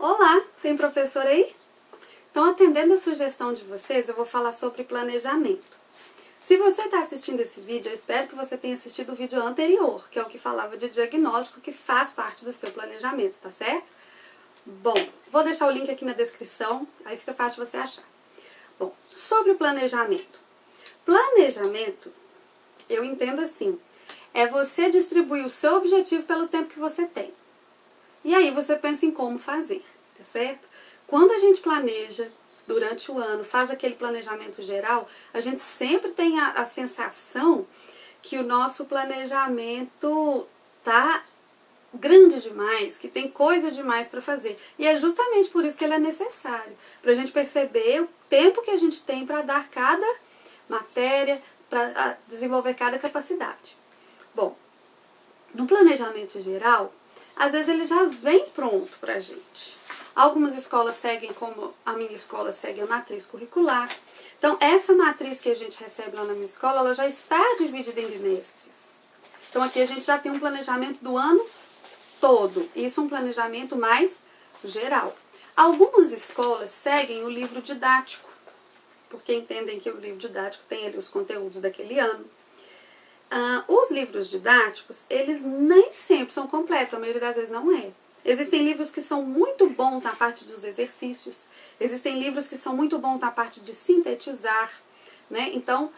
Olá, tem professor aí? Então, atendendo a sugestão de vocês, eu vou falar sobre planejamento. Se você está assistindo esse vídeo, eu espero que você tenha assistido o vídeo anterior, que é o que falava de diagnóstico, que faz parte do seu planejamento, tá certo? Bom, vou deixar o link aqui na descrição, aí fica fácil você achar. Bom, sobre o planejamento. Planejamento, eu entendo assim, é você distribuir o seu objetivo pelo tempo que você tem. E aí você pensa em como fazer, tá certo? Quando a gente planeja durante o ano, faz aquele planejamento geral, a gente sempre tem a sensação que o nosso planejamento tá grande demais, que tem coisa demais para fazer. E é justamente por isso que ele é necessário, para a gente perceber o tempo que a gente tem para dar cada matéria, para desenvolver cada capacidade. Bom, no planejamento geral, às vezes ele já vem pronto pra gente. Algumas escolas seguem, como a minha escola segue a matriz curricular. Então, essa matriz que a gente recebe lá na minha escola, ela já está dividida em bimestres. Então, aqui a gente já tem um planejamento do ano todo. Isso é um planejamento mais geral. Algumas escolas seguem o livro didático, porque entendem que o livro didático tem ali os conteúdos daquele ano. Os livros didáticos, eles nem sempre são completos, a maioria das vezes não é. Existem livros que são muito bons na parte dos exercícios, existem livros que são muito bons na parte de sintetizar, né? Então,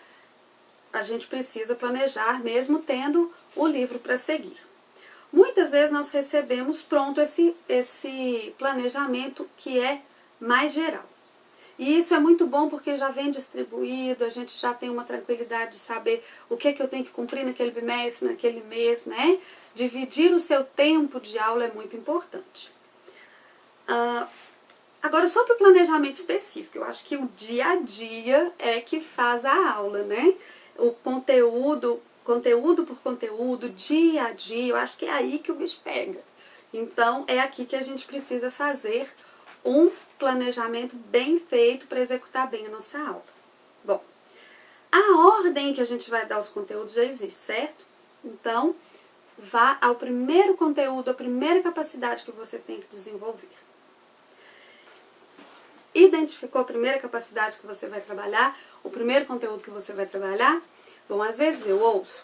a gente precisa planejar mesmo tendo o livro para seguir. Muitas vezes nós recebemos pronto esse planejamento que é mais geral. E isso é muito bom porque já vem distribuído, a gente já tem uma tranquilidade de saber o que eu tenho que cumprir naquele bimestre, naquele mês, né? Dividir o seu tempo de aula é muito importante. Agora, sobre o planejamento específico, eu acho que o dia a dia é que faz a aula, né? O conteúdo por conteúdo, dia a dia, eu acho que é aí que o bicho pega. Então, é aqui que a gente precisa fazer um planejamento bem feito para executar bem a nossa aula. Bom, a ordem que a gente vai dar os conteúdos já existe, certo? Então, vá ao primeiro conteúdo, a primeira capacidade que você tem que desenvolver. Identificou a primeira capacidade que você vai trabalhar, o primeiro conteúdo que você vai trabalhar? Bom, às vezes eu ouço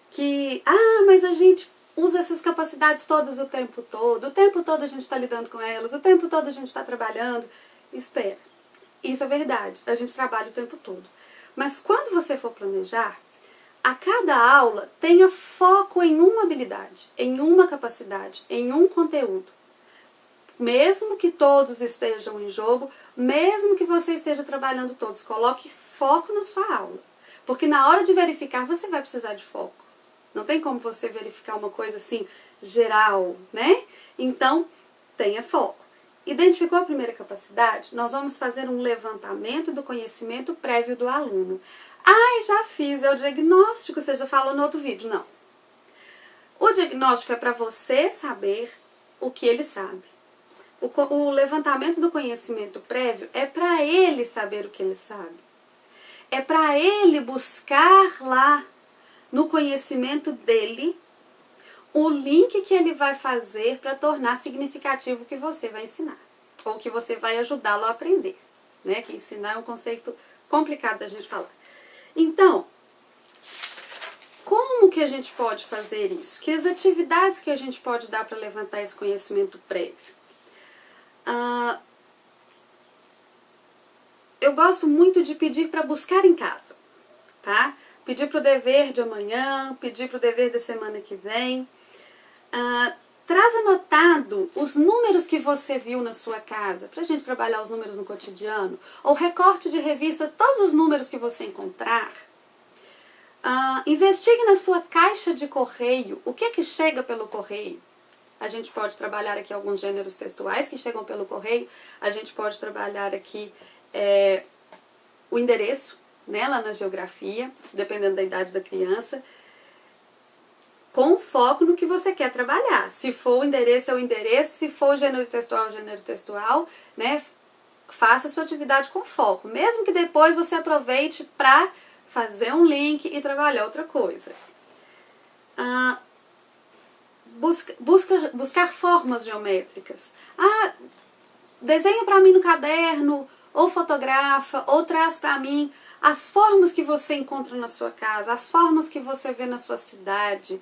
que, mas a gente usa essas capacidades todas o tempo todo a gente está lidando com elas, o tempo todo a gente está trabalhando. Espera, isso é verdade, a gente trabalha o tempo todo. Mas quando você for planejar, a cada aula tenha foco em uma habilidade, em uma capacidade, em um conteúdo. Mesmo que todos estejam em jogo, mesmo que você esteja trabalhando todos, coloque foco na sua aula. Porque na hora de verificar, você vai precisar de foco. Não tem como você verificar uma coisa assim, geral, né? Então, tenha foco. Identificou a primeira capacidade? Nós vamos fazer um levantamento do conhecimento prévio do aluno. Já fiz, é o diagnóstico, você já falou no outro vídeo. Não. O diagnóstico é para você saber o que ele sabe. O levantamento do conhecimento prévio é para ele saber o que ele sabe. É para ele buscar lá no conhecimento dele o link que ele vai fazer para tornar significativo o que você vai ensinar. Ou que você vai ajudá-lo a aprender. Né? Que ensinar é um conceito complicado da gente falar. Então, como que a gente pode fazer isso? Que as atividades que a gente pode dar para levantar esse conhecimento prévio? Eu gosto muito de pedir para buscar em casa, tá? Pedir para o dever de amanhã, pedir para o dever da semana que vem. Traz anotado os números que você viu na sua casa, para a gente trabalhar os números no cotidiano, ou recorte de revista, todos os números que você encontrar. Investigue na sua caixa de correio, o que chega pelo correio. A gente pode trabalhar aqui alguns gêneros textuais que chegam pelo correio, a gente pode trabalhar aqui o endereço, né, lá na geografia, dependendo da idade da criança, com foco no que você quer trabalhar. Se for o endereço, é o endereço, se for o gênero textual, né, faça a sua atividade com foco, mesmo que depois você aproveite para fazer um link e trabalhar outra coisa. Buscar formas geométricas. desenha para mim no caderno, ou fotografa, ou traz para mim as formas que você encontra na sua casa, as formas que você vê na sua cidade.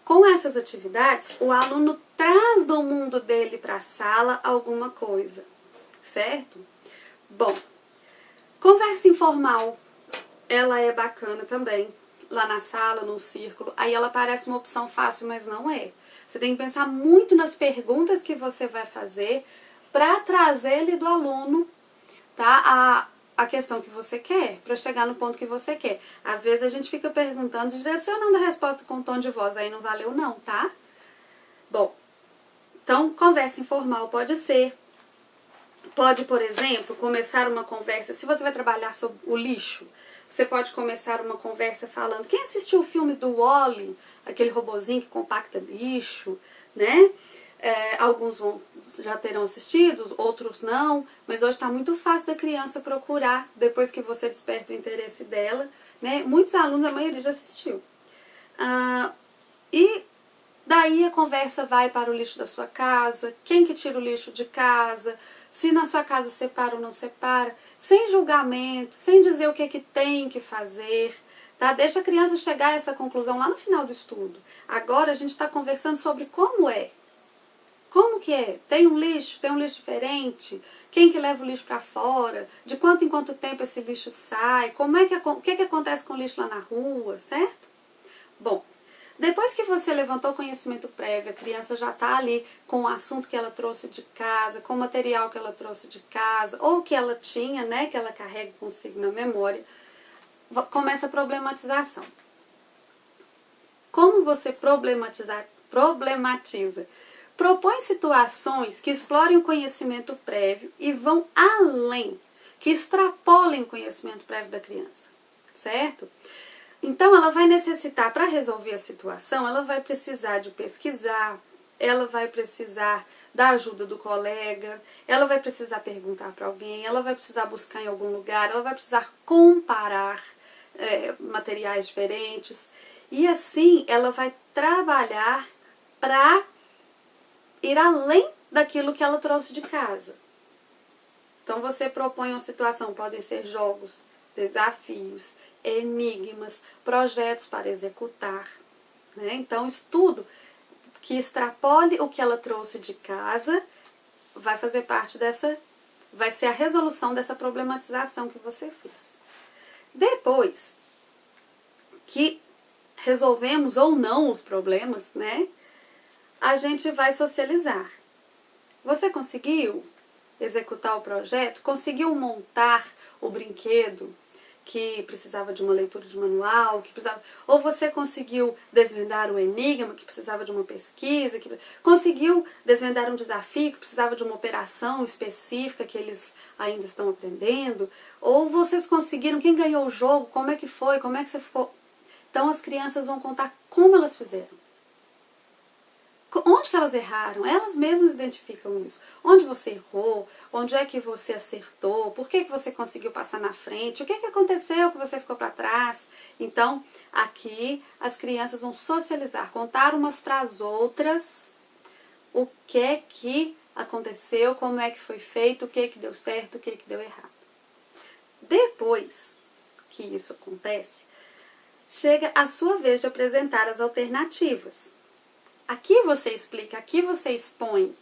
Com essas atividades, o aluno traz do mundo dele para a sala alguma coisa, certo? Bom, conversa informal, ela é bacana também, lá na sala, no círculo. Aí ela parece uma opção fácil, mas não é. Você tem que pensar muito nas perguntas que você vai fazer para trazer-lhe do aluno, tá, a questão que você quer, para chegar no ponto que você quer. Às vezes a gente fica perguntando, direcionando a resposta com tom de voz, aí não valeu não, tá? Bom, então conversa informal pode ser. Pode, por exemplo, começar uma conversa, se você vai trabalhar sobre o lixo, você pode começar uma conversa falando, quem assistiu o filme do Wall-E, aquele robozinho que compacta lixo, né? Alguns já terão assistido, outros não, mas hoje está muito fácil da criança procurar, depois que você desperta o interesse dela, né? Muitos alunos, a maioria já assistiu. E daí a conversa vai para o lixo da sua casa, quem que tira o lixo de casa, se na sua casa separa ou não separa, sem julgamento, sem dizer o que tem que fazer, tá? Deixa a criança chegar a essa conclusão lá no final do estudo. Agora a gente está conversando sobre como é. Como que é? Tem um lixo diferente? Quem que leva o lixo para fora? De quanto em quanto tempo esse lixo sai? O que acontece com o lixo lá na rua, certo? Bom, depois que você levantou o conhecimento prévio, a criança já está ali com o assunto que ela trouxe de casa, com o material que ela trouxe de casa, ou que ela tinha, né, que ela carrega consigo na memória, começa a problematização. Como você problematiza? Propõe situações que explorem o conhecimento prévio e vão além, que extrapolem o conhecimento prévio da criança, certo? Então, ela vai necessitar, para resolver a situação, ela vai precisar de pesquisar, ela vai precisar da ajuda do colega, ela vai precisar perguntar para alguém, ela vai precisar buscar em algum lugar, ela vai precisar comparar materiais diferentes. E assim, ela vai trabalhar para ir além daquilo que ela trouxe de casa. Então, você propõe uma situação, podem ser jogos, desafios, enigmas, projetos para executar, né? Então, estudo que extrapole o que ela trouxe de casa vai fazer parte vai ser a resolução dessa problematização que você fez. Depois que resolvemos ou não os problemas, né? A gente vai socializar. Você conseguiu executar o projeto? Conseguiu montar o brinquedo que precisava de uma leitura de manual, ou você conseguiu desvendar o enigma que precisava de uma pesquisa, conseguiu desvendar um desafio que precisava de uma operação específica que eles ainda estão aprendendo, ou vocês conseguiram, quem ganhou o jogo, como é que foi, como é que você ficou. Então as crianças vão contar como elas fizeram. Onde que elas erraram? Elas mesmas identificam isso. Onde você errou? Onde é que você acertou? Por que você conseguiu passar na frente? O que aconteceu que você ficou para trás? Então, aqui as crianças vão socializar, contar umas para as outras o que aconteceu, como é que foi feito, o que deu certo, o que deu errado. Depois que isso acontece, chega a sua vez de apresentar as alternativas. Aqui você explica, aqui você expõe.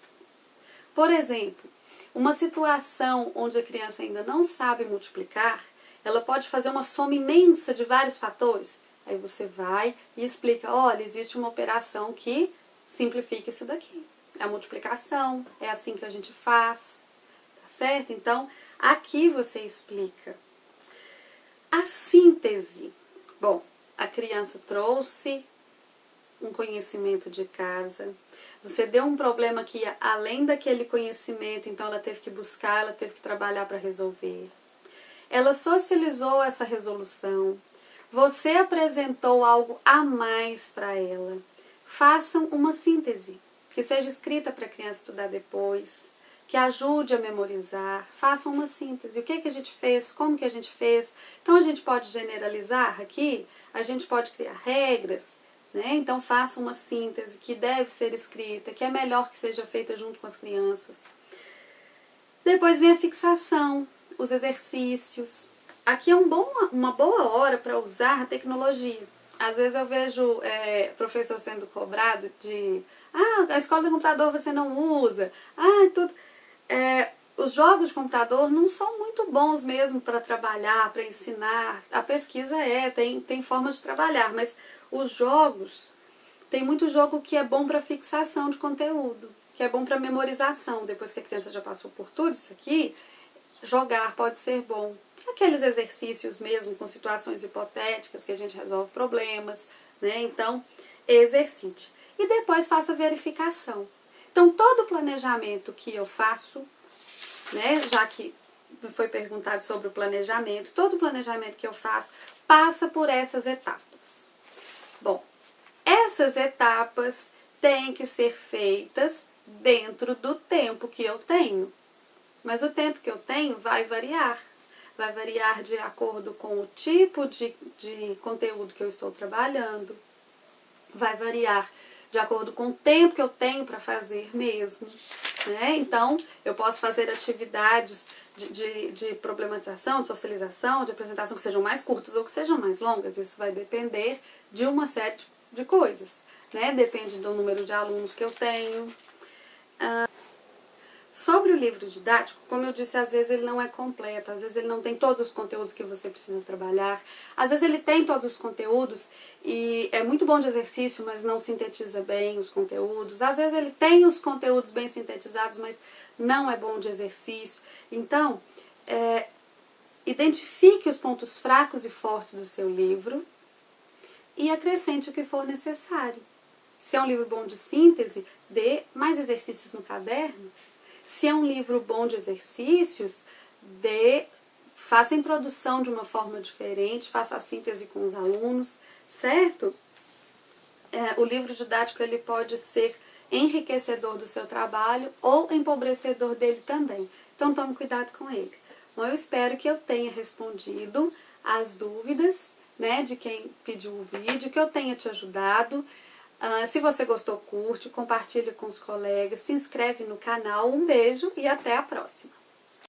Por exemplo, uma situação onde a criança ainda não sabe multiplicar, ela pode fazer uma soma imensa de vários fatores. Aí você vai e explica, olha, existe uma operação que simplifica isso daqui. É a multiplicação, é assim que a gente faz, tá certo? Então, aqui você explica. A síntese. Bom, a criança trouxe um conhecimento de casa, você deu um problema que ia além daquele conhecimento, então ela teve que buscar, ela teve que trabalhar para resolver. Ela socializou essa resolução, você apresentou algo a mais para ela. Façam uma síntese, que seja escrita para a criança estudar depois, que ajude a memorizar, façam uma síntese. O que a gente fez, como que a gente fez. Então a gente pode generalizar aqui, a gente pode criar regras, né? Então faça uma síntese que deve ser escrita, que é melhor que seja feita junto com as crianças. Depois vem a fixação, os exercícios. Aqui é uma boa hora para usar a tecnologia. Às vezes eu vejo professor sendo cobrado de a escola de computador você não usa, tudo. Os jogos de computador não são muito bons mesmo para trabalhar, para ensinar. A pesquisa tem formas de trabalhar, mas os jogos, tem muito jogo que é bom para fixação de conteúdo, que é bom para memorização. Depois que a criança já passou por tudo isso aqui, jogar pode ser bom. Aqueles exercícios mesmo com situações hipotéticas que a gente resolve problemas, né? Então, exercite. E depois faça verificação. Então, todo o planejamento que eu faço, né, já que foi perguntado sobre o planejamento, todo o planejamento que eu faço passa por essas etapas. Bom, essas etapas têm que ser feitas dentro do tempo que eu tenho. Mas o tempo que eu tenho vai variar. Vai variar de acordo com o tipo de conteúdo que eu estou trabalhando. Vai variar de acordo com o tempo que eu tenho para fazer mesmo. Né? Então, eu posso fazer atividades de problematização, de socialização, de apresentação que sejam mais curtas ou que sejam mais longas. Isso vai depender de uma série de coisas. Né? Depende do número de alunos que eu tenho. Sobre o livro didático, como eu disse, às vezes ele não é completo, às vezes ele não tem todos os conteúdos que você precisa trabalhar, às vezes ele tem todos os conteúdos e é muito bom de exercício, mas não sintetiza bem os conteúdos, às vezes ele tem os conteúdos bem sintetizados, mas não é bom de exercício. Então, identifique os pontos fracos e fortes do seu livro e acrescente o que for necessário. Se é um livro bom de síntese, dê mais exercícios no caderno. Se é um livro bom de exercícios, faça a introdução de uma forma diferente, faça a síntese com os alunos, certo? O livro didático ele pode ser enriquecedor do seu trabalho ou empobrecedor dele também. Então tome cuidado com ele. Bom, eu espero que eu tenha respondido as dúvidas, né, de quem pediu o vídeo, que eu tenha te ajudado. Se você gostou, curte, compartilhe com os colegas, se inscreve no canal. Um beijo e até a próxima!